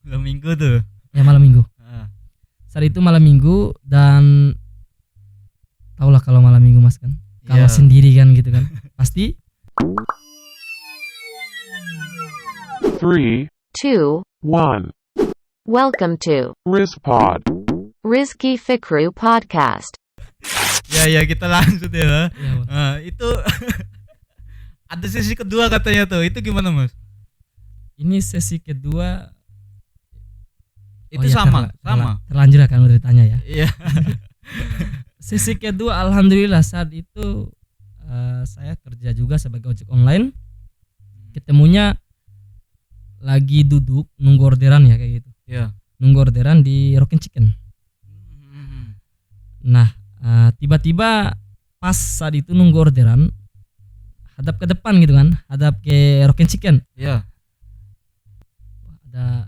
Malam minggu tuh. Ya malam minggu. Ah, Saat itu malam minggu dan tahulah kalau malam minggu mas kan. Kalau iya. sendiri kan gitu kan. Pasti 3, 2. 1. Welcome to Rizpod. Rizky Fikru Podcast. Ya kita lanjut ya. ya, Mas. Itu ada sesi kedua katanya tuh. Itu gimana mas? Ini sesi kedua. Itu sama. Terlanjur kan udah ditanya ya. Iya. Sesi kedua alhamdulillah saat itu saya kerja juga sebagai ojek online. Ketemunya lagi duduk nunggu orderan ya kayak gitu. Iya. Nunggu orderan di Rockin Chicken. Nah, tiba-tiba pas saat itu nunggu orderan hadap ke depan gitu kan, hadap ke Rockin Chicken. Iya.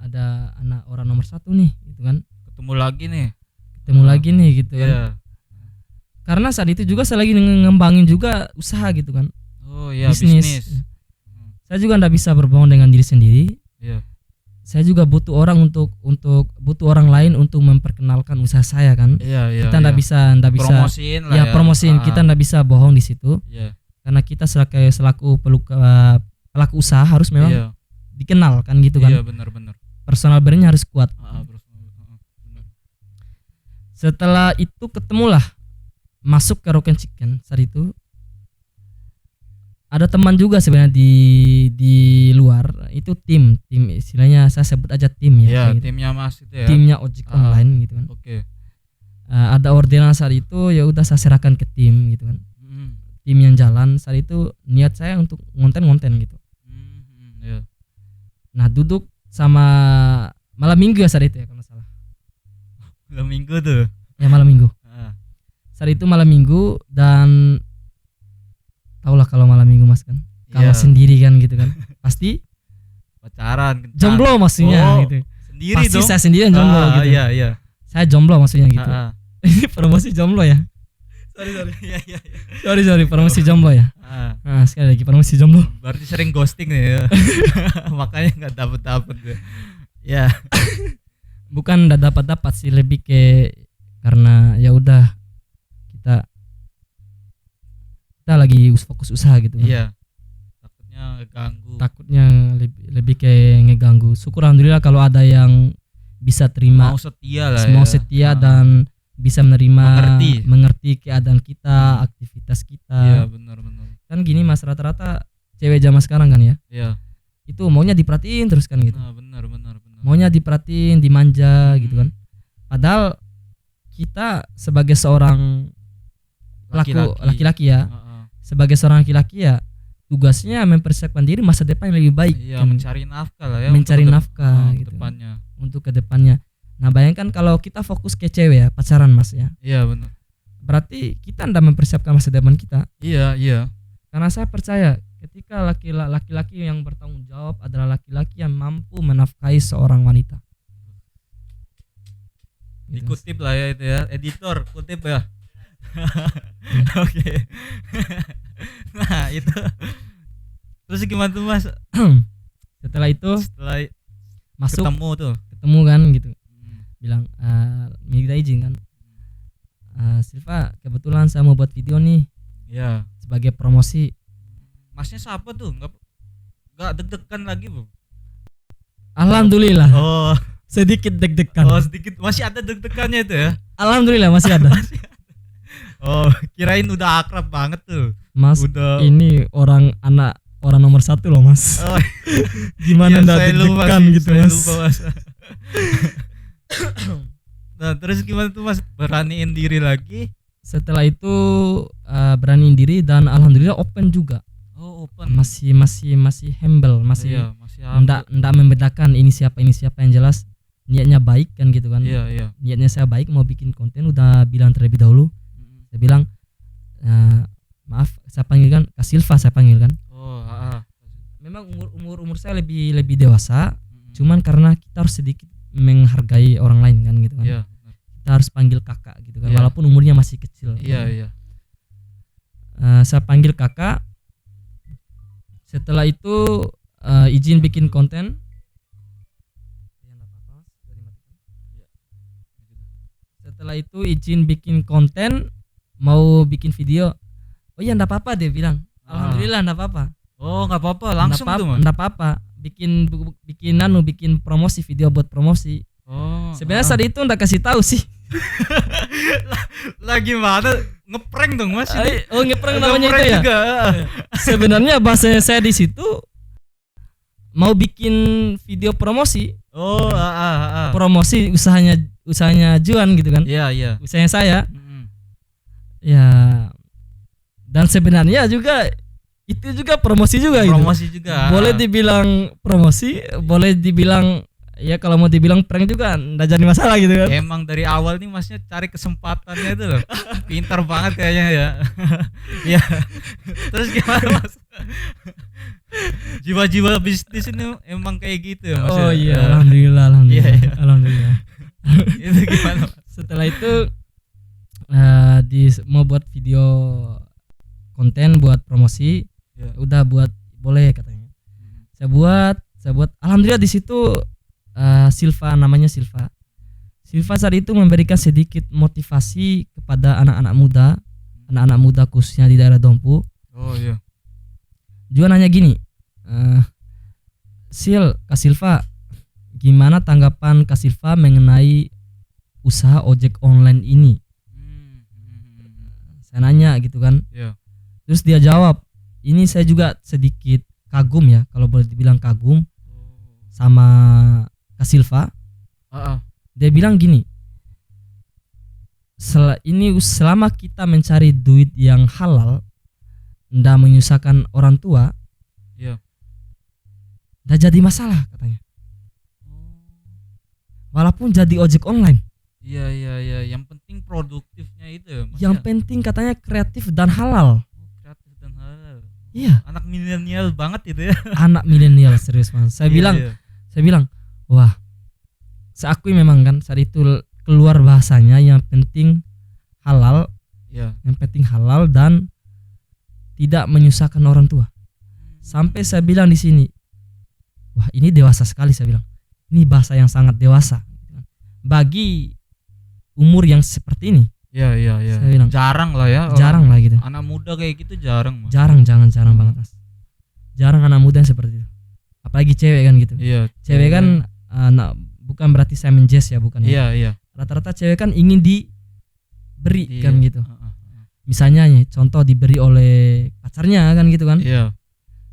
Ada anak orang nomor 1 nih gitu kan. Ketemu lagi nih. Lagi nih gitu kan. Iya. Karena saat itu juga saya lagi ngembangin juga usaha gitu kan. Oh iya, Bisnis. bisnis. Saya juga nggak bisa berbohong dengan diri sendiri. Iya. Saya juga butuh orang untuk butuh orang lain untuk memperkenalkan usaha saya kan. Iya. Kita nggak bisa promosiin lah ya. promosiin. Kita nggak bisa bohong di situ. Iya. Karena kita selaku pelaku usaha harus memang Iya. dikenal kan gitu kan. Iya, benar. Personal brandnya harus kuat. Benar. Setelah itu ketemulah masuk ke Rockin Chicken. Saat itu ada teman juga sebenarnya di luar, itu tim istilahnya saya sebut aja tim ya. Iya, kayak gitu. timnya mas itu ya. Timnya ojek online gitu kan. Oke. Ada orderan saat itu ya udah saya serahkan ke tim gitu kan. Tim yang jalan saat itu niat saya untuk ngonten gitu. Iya. Nah duduk sama malam minggu ya saat itu ya kalau nggak salah. Malam minggu tuh. Ya malam minggu. Ah, Saat itu malam minggu dan tahulah kalau malam minggu mas kan. Kalau Iya. sendiri kan gitu kan. Pasti pacaran. kencang. jomblo maksudnya Oh, gitu. Sendiri Pasti dong. saya sendirian jomblo gitu. Iya. Saya jomblo maksudnya gitu. Ini promosi jomblo ya. Sorry. Iya. Sorry promosi jomblo ya. Nah, sekali lagi promosi jomblo. Berarti sering ghosting nih ya. Makanya enggak dapet ya. Bukan enggak dapat sih, lebih ke karena ya udah kita lagi fokus usaha gitu kan. Iya. Takutnya lebih kayak ngeganggu. Syukur alhamdulillah kalau ada yang bisa terima, Mau setia lah mau ya. setia dan bisa menerima, mengerti keadaan kita, aktivitas kita. Iya, benar. Kan gini mas, rata-rata cewek zaman sekarang kan ya. Iya. Itu maunya diperhatiin terus kan gitu. Nah, benar. Maunya diperhatiin, dimanja gitu kan. Padahal kita sebagai seorang laki-laki ya, sebagai seorang laki-laki ya tugasnya mempersiapkan diri masa depan yang lebih baik. Iya, kan? mencari nafkah lah ya. Mencari nafkah gitu. Depannya. Untuk kedepannya. Nah bayangkan kalau kita fokus ke cewek ya, pacaran mas ya. Iya, benar. Berarti kita tidak mempersiapkan masa depan kita. Iya. Karena saya percaya ketika laki-laki yang bertanggung jawab adalah laki-laki yang mampu menafkahi seorang wanita. Gitu, Mas. Dikutip lah ya itu ya. Editor, kutip ya. Oke. Nah, itu. Terus gimana tuh Mas? Setelah itu masuk ketemu kan gitu. Bilang minta izin kan. Silva, kebetulan saya mau buat video nih. Iya. Sebagai promosi. Masnya siapa tuh? Enggak deg-degan lagi, Bu? Alhamdulillah. Oh, Sedikit deg-degan. sedikit. Masih ada deg-degannya itu ya? Alhamdulillah masih ada. Oh, kirain udah akrab banget tuh. Mas, Udah. ini orang nomor 1 loh mas. Oh, Gimana iya, nggak saya lupa deg-degan sih, gitu saya mas. lupa, Mas. Nah, terus gimana tuh Mas? Beraniin diri lagi? Setelah itu beraniin diri dan alhamdulillah open juga. Oh, open. Masih humble, masih Iya, masih humble. ndak membedakan ini siapa yang jelas niatnya baik kan gitu kan. Iya. Niatnya saya baik mau bikin konten, udah bilang terlebih dahulu. Saya bilang maaf, saya panggil kan Kak Silva, saya panggil kan. Oh, Memang umur saya lebih dewasa, cuman karena kita harus sedikit menghargai orang lain kan gitu kan. Iya. Kita harus panggil kakak gitu kan, Iya. walaupun umurnya masih kecil. Iya. Saya panggil kakak. Setelah itu izin bikin konten. apa Mas? Dari matikan. Setelah itu izin bikin konten, mau bikin video. Oh iya enggak apa-apa dia bilang. Alhamdulillah enggak apa-apa. Oh, nggak apa-apa, langsung tuh Mas. Enggak apa-apa. Bikin promosi video buat promosi. Oh. Sebenarnya saat itu enggak kasih tahu sih. Lagi mana ngeprank dong Mas ini. Oh ngeprank namanya itu ya. Juga. Sebenarnya bahasa saya di situ mau bikin video promosi. Oh, Promosi usahanya Juan gitu kan. Iya, iya. Usahanya saya. Mm-mm. Ya. Dan sebenarnya juga itu juga promosi juga gitu. Promosi juga. Boleh dibilang promosi, boleh dibilang ya kalau mau dibilang prank juga enggak jadi masalah gitu kan. Emang dari awal nih Masnya cari kesempatannya itu loh. Pintar banget kayaknya ya. Iya. Terus gimana Mas? Jiwa-jiwa bisnis ini emang kayak gitu ya Mas. Oh ya? iya, alhamdulillah. Iya, iya. Alhamdulillah. Itu gimana Mas? Setelah itu mau buat video konten buat promosi, Ya. udah buat boleh katanya. Saya buat alhamdulillah di situ Silva namanya Silva saat itu memberikan sedikit motivasi kepada anak-anak muda khususnya di daerah Dompu. Oh iya. Juga nanya gini, Kak Silva, gimana tanggapan Kak Silva mengenai usaha ojek online ini? Saya nanya gitu kan. Iya. Terus dia jawab, ini saya juga sedikit kagum ya, kalau boleh dibilang kagum sama Kak Silva. Dia bilang gini, selama kita mencari duit yang halal, ndak menyusahkan orang tua, Iya. ndak jadi masalah katanya. Walaupun jadi ojek online, Iya, iya, iya. Yang penting produktifnya itu ya Mas. yang ya? penting katanya kreatif dan halal. Kreatif dan halal. Iya, Anak milenial banget itu ya. anak milenial serius man. Saya bilang, wah, saya akui memang kan saat itu keluar bahasanya yang penting halal, Iya. yang penting halal dan tidak menyusahkan orang tua. Sampai saya bilang di sini, wah ini dewasa sekali saya bilang. Ini bahasa yang sangat dewasa bagi umur yang seperti ini. Iya, iya, iya. Saya bilang, Jarang lah ya. jarang lah gitu. Anak muda kayak gitu jarang Mas. Jarang banget Mas. Jarang anak muda yang seperti itu. Apalagi cewek kan gitu. Iya. Cewek kan bukan berarti saya menjudge ya, bukan ya. Iya, iya. Rata-rata cewek kan ingin diberi Iya. kan gitu. Misalnya nih, contoh diberi oleh pacarnya kan gitu kan. Iya.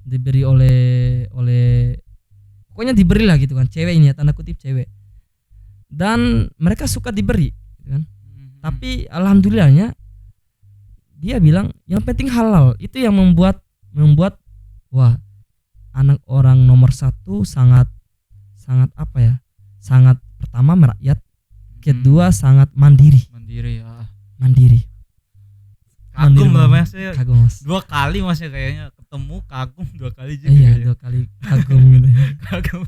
Diberi oleh pokoknya diberi lah gitu kan. Cewek ini ya, tanda kutip cewek. Dan mereka suka diberi gitu kan. Tapi alhamdulillahnya dia bilang yang penting halal. Itu yang membuat wah, anak orang nomor satu sangat apa ya? Sangat pertama merakyat, kedua sangat mandiri. Mandiri. Kagum lah banget. Mas ya. Kagum Mas. 2 kali Mas ya kayaknya ketemu kagum 2 kali juga. Iya, kayaknya. 2 kali kagum gitu. Kagum.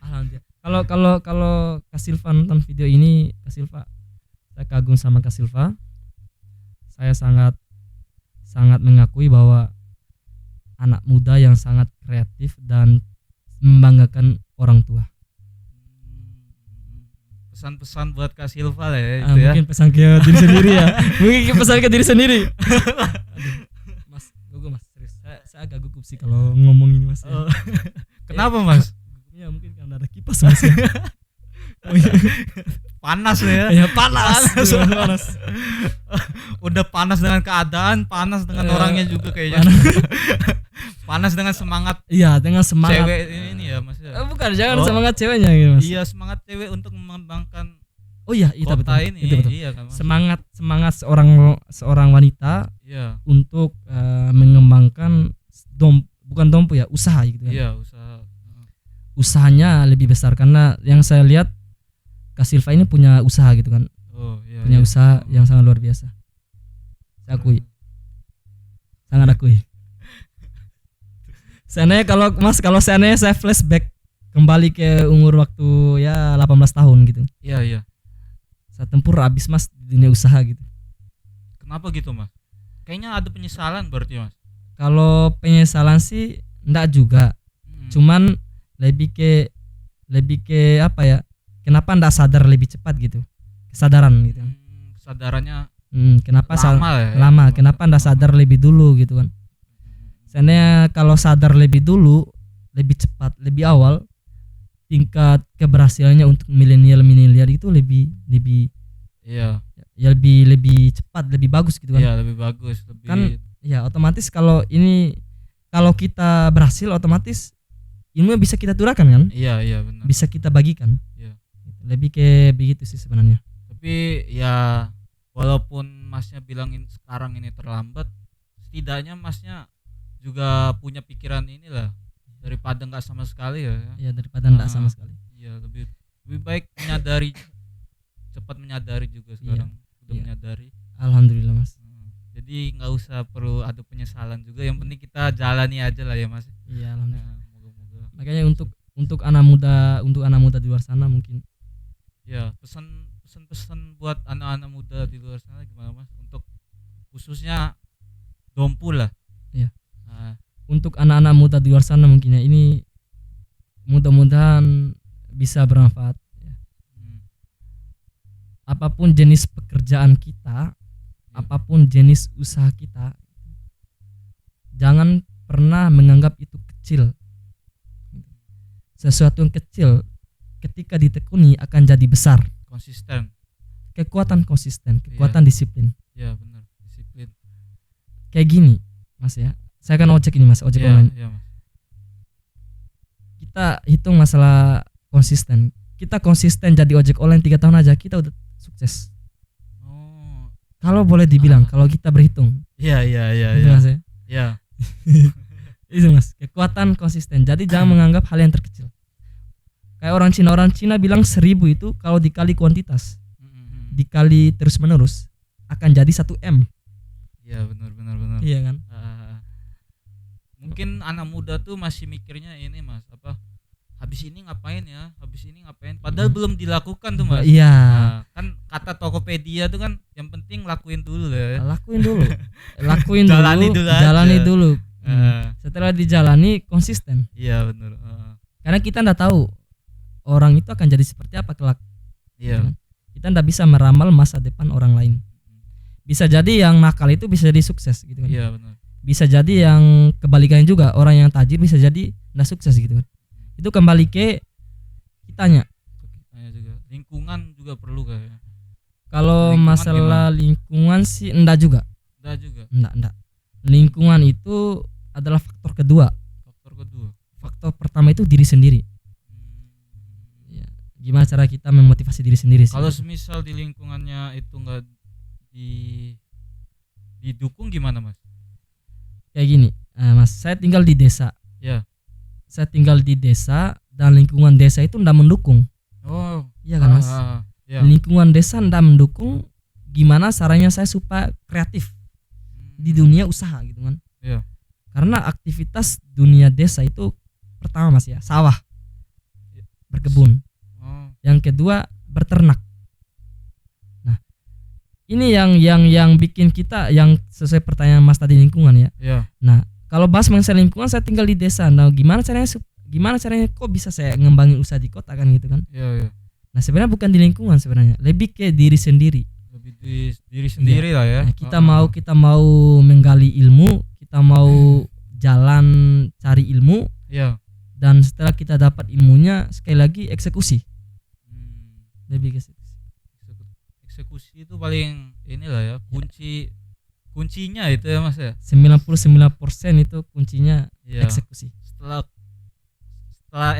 Alhamdulillah. Kalau Kak Silva nonton video ini, Kak Silva, saya kagum sama Kak Silva. Saya sangat mengakui bahwa anak muda yang sangat kreatif dan membanggakan orang tua. Pesan-pesan buat Kak Silva lah ya itu ya. Mungkin pesan ke diri sendiri ya. Mungkin pesan ke diri sendiri. Aduh, Mas, gugup Mas, serius. Saya agak gugup sih kalau ngomong ini Mas. Ya. Kenapa Mas? Gugupnya mungkin karena ada kipas Mas. Ya. Panas ya. Ya panas. Udah panas dengan keadaan, panas dengan orangnya juga kayaknya. Panas dengan semangat Iya, dengan semangat cewek ini ya Mas. bukan, jangan semangat ceweknya gitu Mas. Iya, semangat cewek untuk mengembangkan Oh iya, itu kota betul. ini. Itu betul. Iya kan Mas. Semangat seorang wanita Iya. untuk mengembangkan bukan dompu ya, usaha gitu kan. Iya, usaha. Usahanya lebih besar karena yang saya lihat Kak Silva ini punya usaha gitu kan. Oh, iya. Punya iya. usaha yang sangat luar biasa. Saya akui. Sangat akui. Seandainya kalau seandainya saya flashback kembali ke umur waktu ya 18 tahun gitu. Iya, iya. Saya tempur habis Mas di dunia usaha gitu. Kenapa gitu Mas? Kayaknya ada penyesalan berarti Mas. Kalau penyesalan sih enggak juga. Cuman lebih ke apa ya? kenapa ndak sadar lebih cepat gitu, kesadaran gitu. Kesadarannya Kenapa lama ya? Kenapa ndak sadar lebih dulu gitu kan? Seandainya kalau sadar lebih dulu, lebih cepat, lebih awal, tingkat keberhasilannya untuk milenial itu lebih Iya. ya lebih cepat, lebih bagus gitu kan. Iya, lebih bagus, lebih Kan ya otomatis kalau kita berhasil, otomatis ilmu bisa kita turunkan kan, Iya benar. bisa kita bagikan. Iya. Lebih kayak begitu sih sebenarnya. Tapi ya walaupun Masnya bilangin sekarang ini terlambat, setidaknya Masnya juga punya pikiran inilah, daripada nggak sama sekali ya. Ya daripada enggak sama sekali. Iya, lebih baik menyadari, cepat menyadari juga sekarang. Udah Iya. menyadari. Alhamdulillah Mas. Jadi nggak usah perlu ada penyesalan juga, yang penting kita jalani aja lah ya Mas. Iya alhamdulillah. Nah, moga-moga. Makanya untuk anak muda di luar sana mungkin Ya, pesan buat anak-anak muda di luar sana gimana Mas? Untuk khususnya Dompu lah. Iya. Nah, untuk anak-anak muda di luar sana mungkin ya, ini mudah-mudahan bisa bermanfaat ya. Apapun jenis pekerjaan kita, apapun jenis usaha kita, jangan pernah menganggap itu kecil. Sesuatu yang kecil ketika ditekuni akan jadi besar. konsisten. Kekuatan konsisten, kekuatan disiplin. Ya benar, disiplin. Kayak gini Mas ya, saya kan ojek ini Mas, ojek online. Iya Mas. Kita hitung masalah konsisten. Kita konsisten jadi ojek online 3 tahun aja kita udah sukses. Oh. Kalau boleh dibilang, kalau kita berhitung. Iya. Gitu Mas ya. Iya. Itu Mas, kekuatan konsisten. Jadi jangan menganggap hal yang terkecil. Kayak orang Cina bilang 1000 itu kalau dikali kuantitas, dikali terus menerus akan jadi 1 M. Iya benar. Iya kan? Mungkin anak muda tuh masih mikirnya ini Mas, apa? Habis ini ngapain? Padahal belum dilakukan tuh Mas. Iya. Nah, kan kata Tokopedia tuh kan yang penting lakuin dulu ya. Lakuin dulu. Jalani dulu aja. Setelah dijalani konsisten. Iya benar. Karena kita ndak tahu orang itu akan jadi seperti apa kelak. Iya. Kita ndak bisa meramal masa depan orang lain. Bisa jadi yang nakal itu bisa jadi sukses gitu kan. Iya benar. Bisa jadi yang kebalikannya juga, orang yang tajir bisa jadi ndak sukses gitu kan. Itu kembali ke kitanya. Juga. Lingkungan juga perlu kayaknya. Kalau masalah lingkungan sih enggak juga. Enggak. Lingkungan itu adalah faktor kedua. Faktor pertama itu diri sendiri. Ya, gimana cara kita memotivasi diri sendiri sih? Kalau semisal di lingkungannya itu enggak didukung gimana Mas? Kayak gini, Mas, saya tinggal di desa. Ya. Saya tinggal di desa dan lingkungan desa itu enggak mendukung. Oh, iya kan Mas? Ya. Lingkungan desa enggak mendukung, gimana caranya saya supaya kreatif di dunia usaha gitu kan? Iya. Karena aktivitas dunia desa itu pertama Mas ya, sawah, berkebun. Yang kedua berternak. Nah, ini yang bikin kita, yang sesuai pertanyaan Mas tadi, lingkungan ya. Iya. Nah, kalau bahas mengenai lingkungan, saya tinggal di desa. Nah, gimana caranya kok bisa saya ngembangin usaha di kota kan gitu kan? Iya. Nah, sebenarnya bukan di lingkungan, sebenarnya lebih ke diri sendiri. Lebih di diri sendiri lah ya. Nah, kita mau menggali ilmu, kita mau jalan cari ilmu. Iya. Dan setelah kita dapat ilmunya, sekali lagi eksekusi. Lebih ke situ. Eksekusi itu paling inilah ya, kuncinya itu ya Mas ya. 99% itu kuncinya eksekusi. Setelah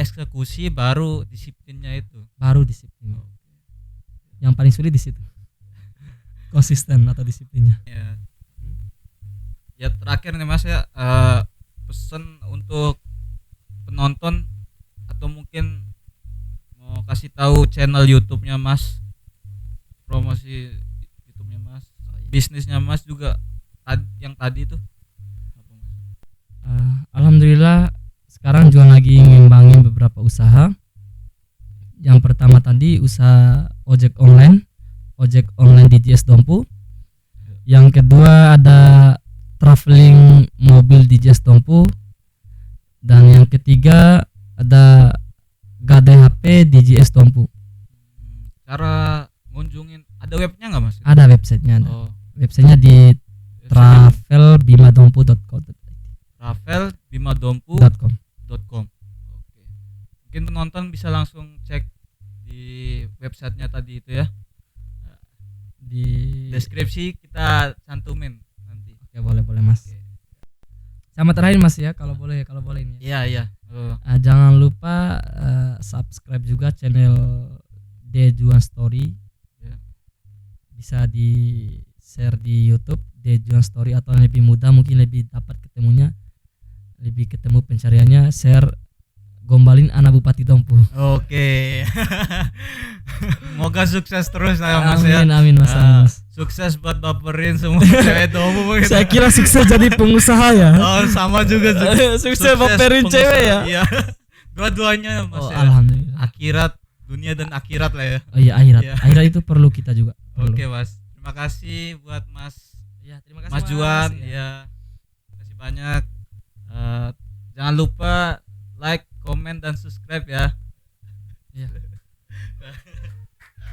eksekusi baru disiplinnya itu. Baru disiplin. Yang paling sulit di situ. Konsisten atau disiplinnya. Ya. Ya terakhir nih Mas ya, pesan untuk penonton atau mungkin mau kasih tahu channel YouTube-nya Mas, promosi YouTube-nya Mas, bisnisnya Mas juga yang tadi itu. Alhamdulillah sekarang juga lagi ngembangin beberapa usaha. Yang pertama tadi usaha ojek online DJS Dompu. Yang kedua ada traveling mobil DJS Dompu. Dan yang ketiga ada Gade HP DJS Dompu. cara ngunjungin ada webnya nggak Mas? Ada websitenya, ada. Oh, Websitenya di travelbimadompu.co.com. travelbimadompu.com. Oke. Mungkin penonton bisa langsung cek di websitenya tadi itu ya. Di Deskripsi kita cantumin nanti. Oke, boleh Mas. Oke. Sama terakhir Mas ya, kalau boleh ini. Iya. Jangan lupa subscribe juga channel Dejuan Story. Ya. Bisa di share di YouTube Dejuan Story, atau yang lebih mudah mungkin lebih dapat ketemunya, lebih ketemu pencariannya, share Gombalin anak Bupati Dompu. Oke. Semoga sukses terus ya Mas ya. Amin Mas. Sukses buat baperin semua cewek Dompu. Saya kira sukses jadi pengusaha ya. Oh, sama juga Sukses baperin pengusaha. cewek ya. Iya. Dua-duanya Mas ya. Alhamdulillah. Akhirat, dunia dan akhirat lah ya. Oh iya, akhirat. Iya. Akhirat itu perlu kita juga. Perlu. Oke Mas. Terima kasih buat Mas. Ya, terima kasih Mas Juan ya. ya. Terima kasih banyak. Jangan lupa like, komen dan subscribe ya. Ya.